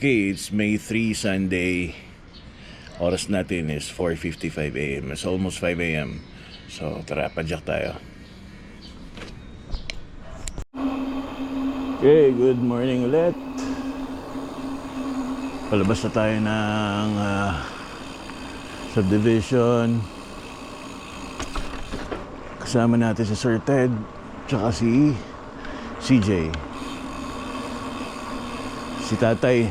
Okay, it's May 3, Sunday. Oras natin is 4:55 a.m. It's almost 5 a.m. So, tara, padyak tayo. Okay, good morning ulit. Palabas na tayo ng subdivision. Kasama natin si Sir Ted, tsaka si CJ. Si Tatay,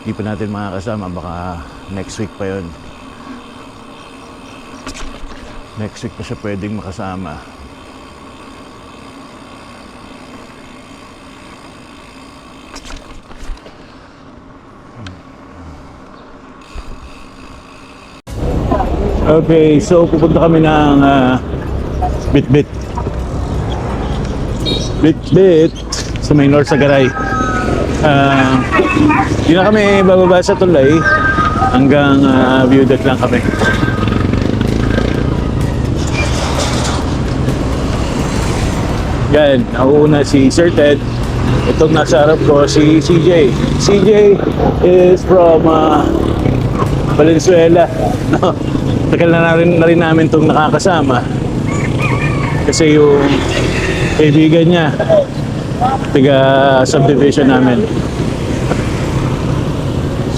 hindi pa natin makakasama, baka next week pa yon. Next week pa siya pwedeng makasama. Okay, so pupunta kami ng Bitbit sa may North Sagaray. Hindi na kami bababa sa tulay, hanggang view deck lang kami. Yan, nauuna si Sir Ted. Itong nasa harap ko si CJ. CJ is from Valenzuela. No, tagal na rin namin itong nakakasama. Kasi yung kaibigan niya, tiga subdivision namin.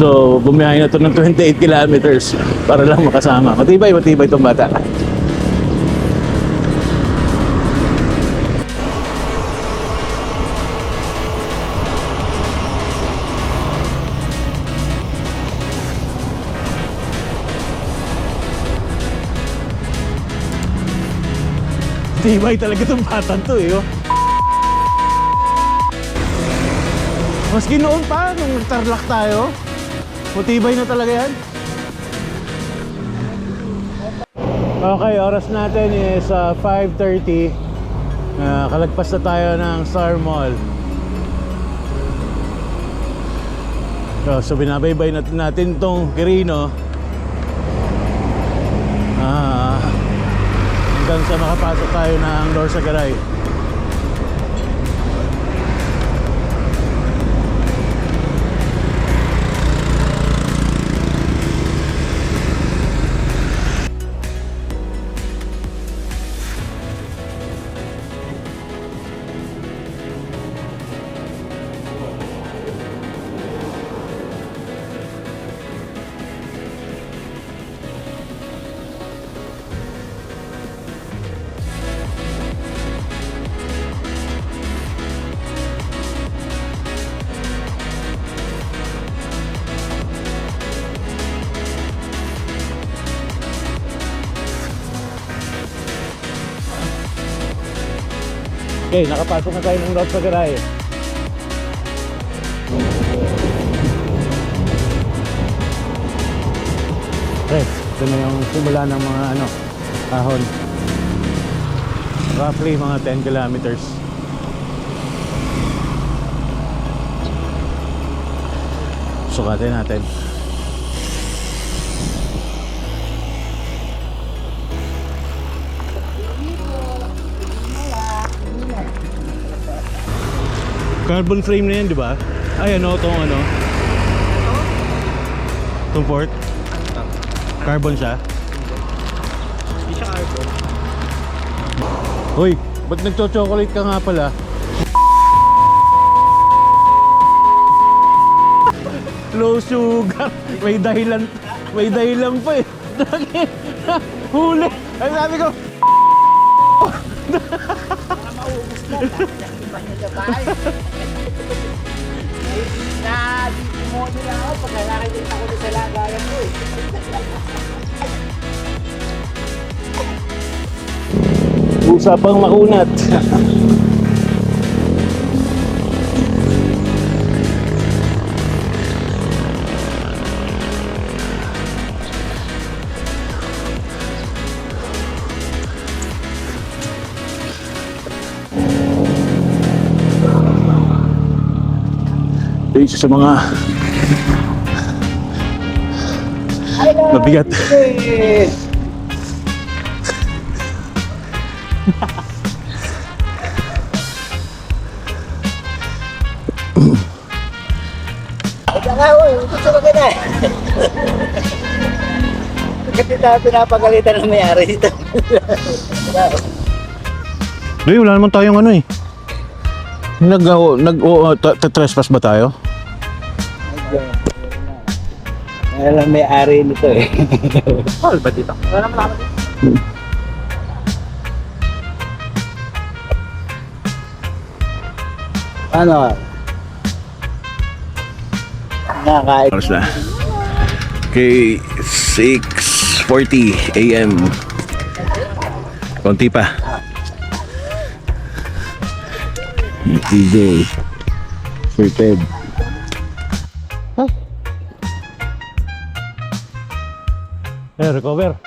So, bumiyahe na ito ng 28 kilometers para lang makasama. Matibay itong bata. Matibay talaga itong bata to eh. Oh. Maski noon pa, nung nag-tarlac tayo, matibay na talaga yan. Okay, oras natin is 5:30. Kalagpas na tayo ng Star Mall. So binabaybay natin tong Quirino hanggang sa makapasok tayo ng North Sagaray. Okay, nakapasok na tayo ng North Sagaray. Okay, ito na yung simula ng mga ahon. Roughly mga 10 kilometers. Sukatin natin. Carbon frame na yan, di ba? Ay, itong itong port. Carbon siya. Hindi siya carbon. Hoy, ba't nagcho-chocolate ka nga pala? Low sugar. May dahilan pa eh. Huli. Ay, sabi ko. Mga maubos na. Iba niya sa bahay. Na-mo nila ako pag nakakita ko sa lagayan ko eh. Usapang makunat. Isa sa mga mabigat. Saka, uy, gusto ko ka na. Kasi tayo pinapagalitan ng mayari dito. Hindi, wala naman tayong ano eh. Trespass ba tayo? Alam may-ari nito eh. Paul ba dito? Wala naman ako dito. Ano? Nakakain. Oras na. Okay, 6:40 AM. Konti pa. DJ. Sir Ted. Recover.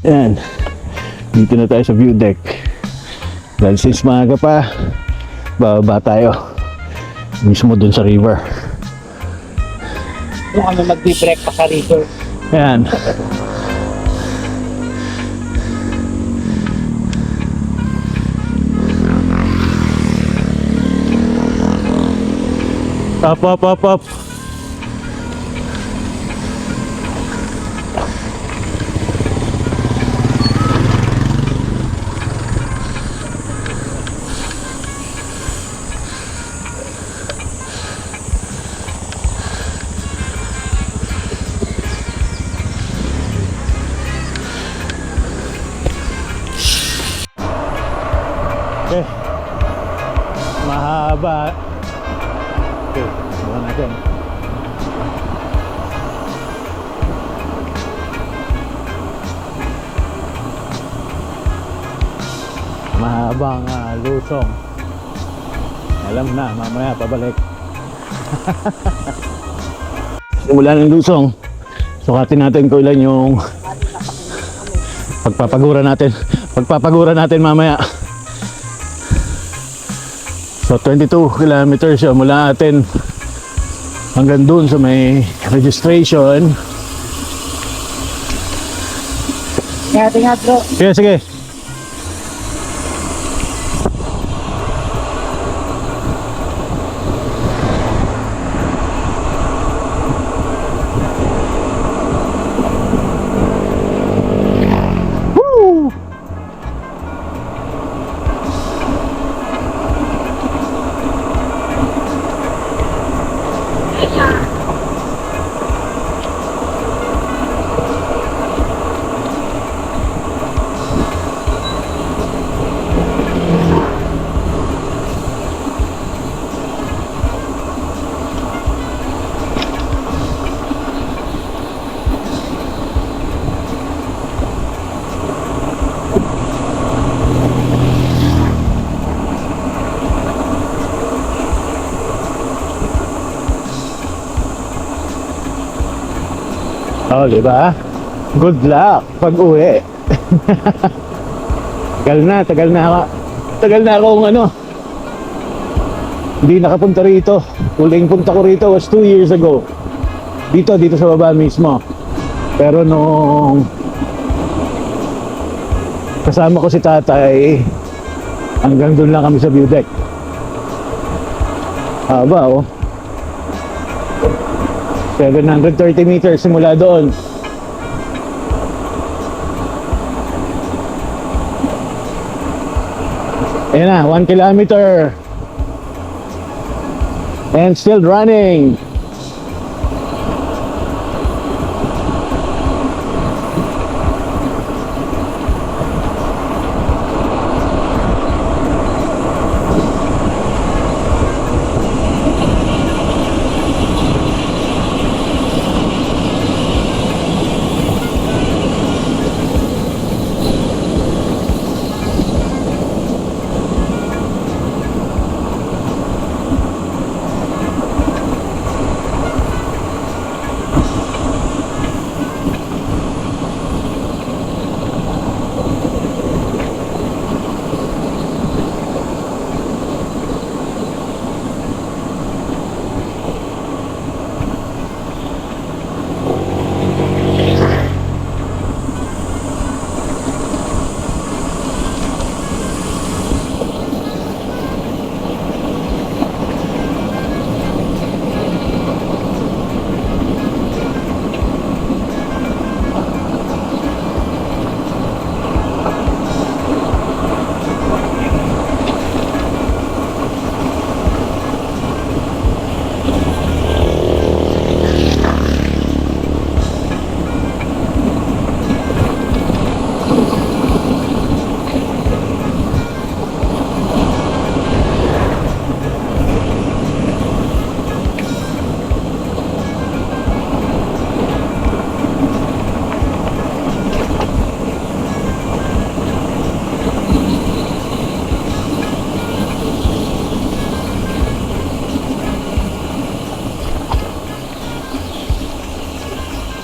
Yan. Dito na tayo sa view deck. Dahil since maaga pa, bababa tayo. Mismo dun sa river. Doon kami mag-break pa sa river. Yan. Up. Okay. Mahaba. Okay, bukan natin. Mahabang lusong. Alam na, mamaya pabalik. Simula ng lusong. Sukatin natin kung ilan yung pagpapagura natin mamaya. So 22 kilometers yun mula atin hanggang dun sa may registration. Ingat bro. Sige. Woo! Oh, diba? Good luck pag uwi. Tagal na akong hindi nakapunta rito. Huling punta ko rito was 2 years ago. Dito sa baba mismo. Pero nung kasama ko si tatay, hanggang doon lang kami sa view deck. Haba oh. 730 meters simula doon. Ayan na, 1 kilometer. And still running.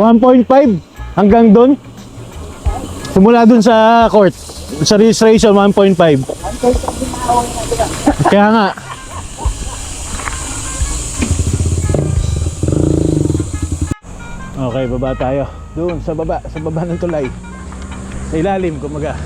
$1.5 hanggang doon. Simula doon sa court. Sa registration, 1.5. Kaya nga. Okay, baba tayo. Doon, sa baba ng tulay. Sa ilalim, kumaga.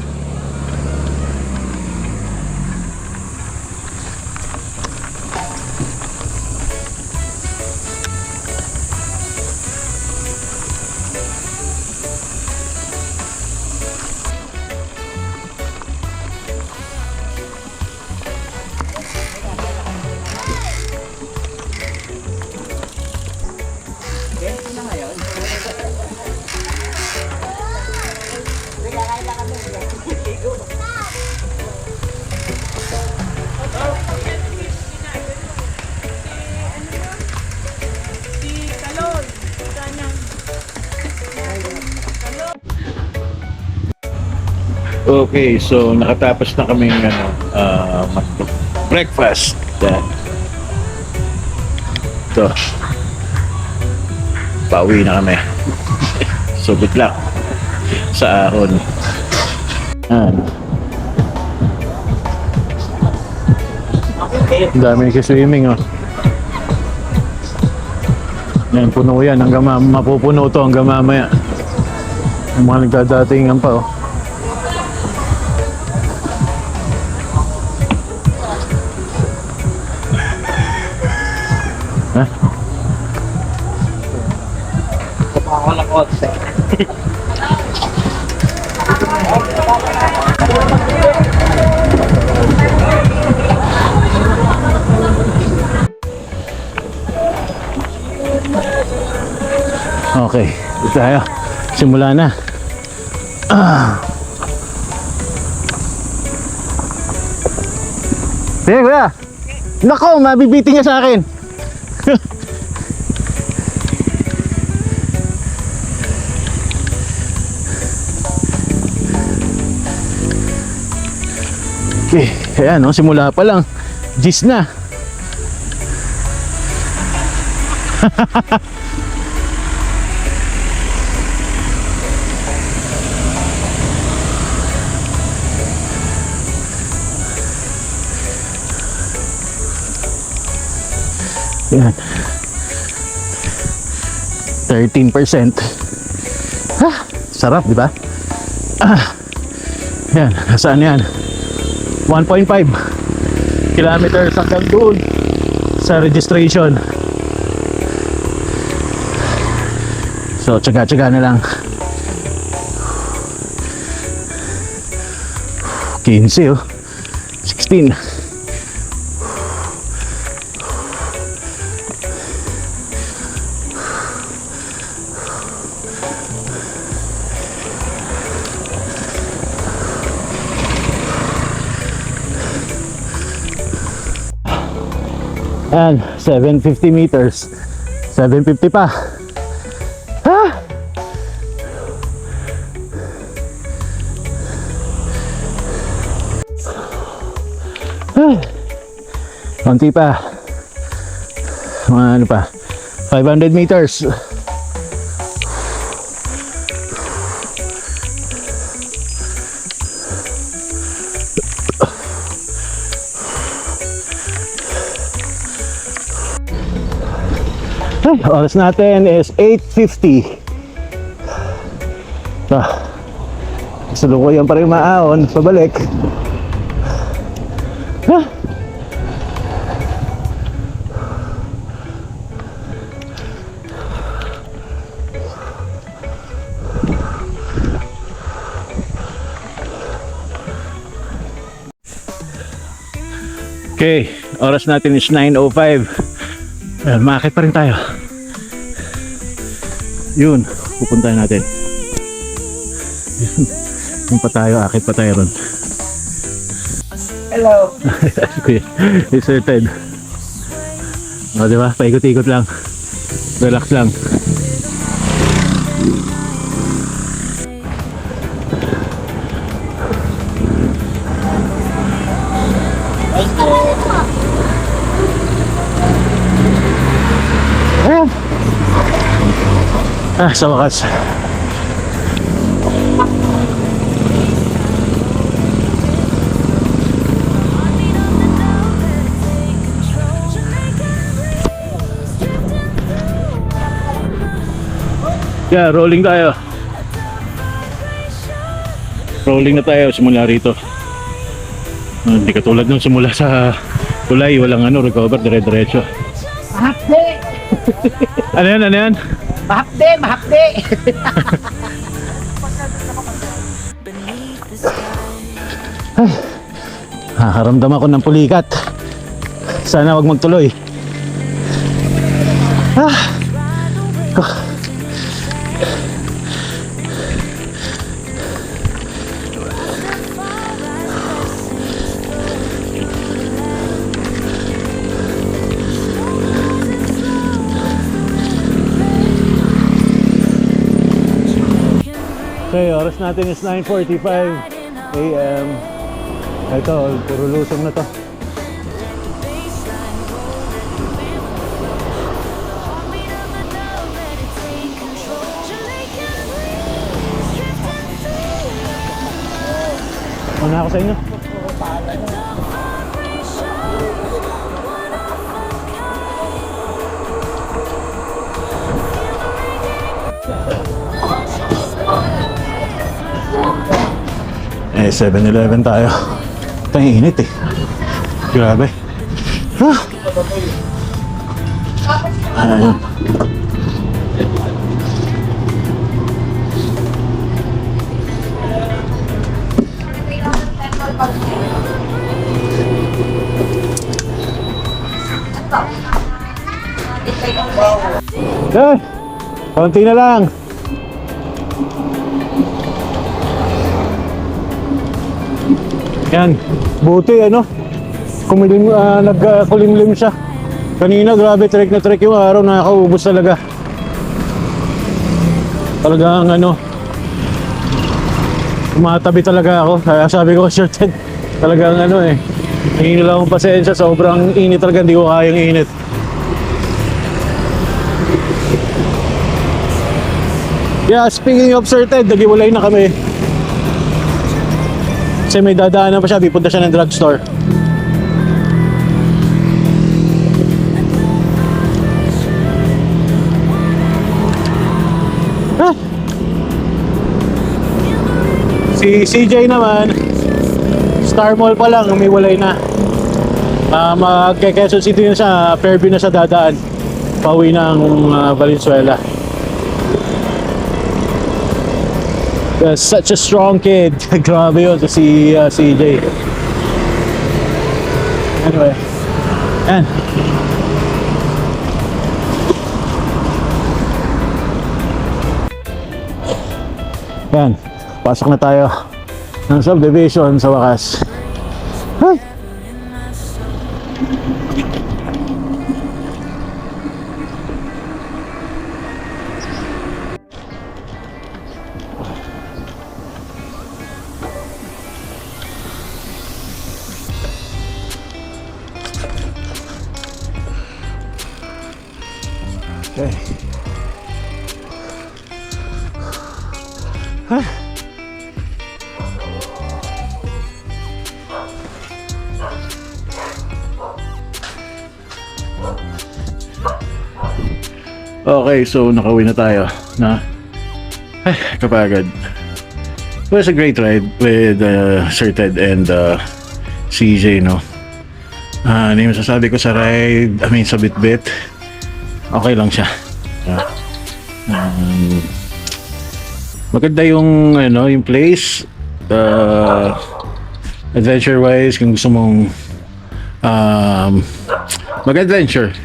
Okay, so nakatapos na kaming breakfast. Ito. Pauwi na kami. So good luck sa ahon. Ang dami nagsi-swimming oh. Yan, puno yan. Hanggang mapupuno to hanggang mamaya. Yung mga nagdadatingan pa oh. Ha? Ako na kotse. Okay, ito tayo. Simula na. Sige, kuya. Nako, mabibiting niya sa akin. Okay, ayan no, simula pa lang. Gis na. Yan. 13%. Ah, sarap, di ba? Yan, saan yan? 1.5 kilometers hanggang doon sa registration. So, tsaga-tsaga na lang. 15 oh. 16. Ayan, 750 meters. 750 pa. Ha? Konti pa. Mga ano pa? 500 meters. Ay, oras natin is 8:50. Salukuyan pa rin maaon pabalik. Okay, oras natin is 9:05. Makakit pa rin tayo. Yun, pupuntahan natin. Yun pa tayo, akit pa tayo ron. Hello. It's certain. O, diba? Paikot-ikot lang. Relax lang. Sa wakas. Yeah, rolling tayo. Rolling na tayo simula rito. Hindi katulad nung simula sa tulay, walang recover, dire-diretso. Mahapde! Ano yan, ano yan? Mahapde! Mahapde! Nakaramdam ako ng pulikat. Sana wag magtuloy. Okay, oras natin is 9:45 AM. Ito, puro lusong na to. Una ako sa inyo. Eh, 7-Eleven tayo. Ito yung init eh. Grabe. Ayun. Okay. Konti na lang. Yan, buti kumilim, nagkulimlim siya. Kanina grabe, trek na trek yung araw, nakakaubos talaga. Talagang tumatabi talaga ako. Kaya sabi ko, sure Ted, talagang hingi lang akong pasensya, sobrang init talaga, hindi ko kayang init. Yeah, speaking of Sir Ted, nagiwalay na kami. Kasi may dadaanan pa siya, pipunta siya ng drugstore. Si CJ naman, Star Mall pa lang, umiwalay na. Mag-Quezon City na siya, Fairview na siya dadaan. Pauwi ng Valenzuela. Such a strong kid. Grabe yun si CJ. Anyway, yan. Yan, pasok na tayo ng subdivision sa wakas. Hi! Okay. Okay, so nakauwi na tayo na kapagod. It was a great ride with Sir Ted and CJ, no? Ano yung masasabi ko sa ride, sa bit-bit, okay lang siya. Maganda yung yung place, adventure wise, kung gusto mong mag-adventure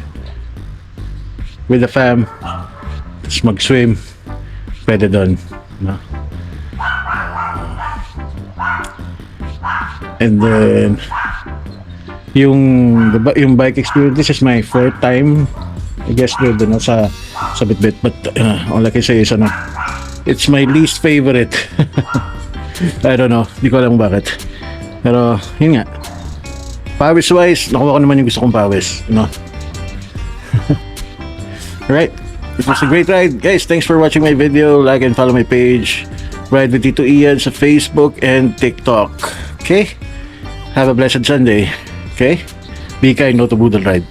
with the fam, tapos mag-swim, pwede doon, no? And then yung bike experience, this is my fourth time, I guess, doon sa bit-bit, but all I can say is it's my least favorite. I don't know, di ko alam bakit, pero yun nga, pawis wise, nakuha ko naman yung gusto kong pawis, Alright, it was a great ride. Guys, thanks for watching my video. Like and follow my page, Ride with Tito Ian, sa Facebook and TikTok. Okay? Have a blessed Sunday. Okay? Be kind, no to Boodle Ride.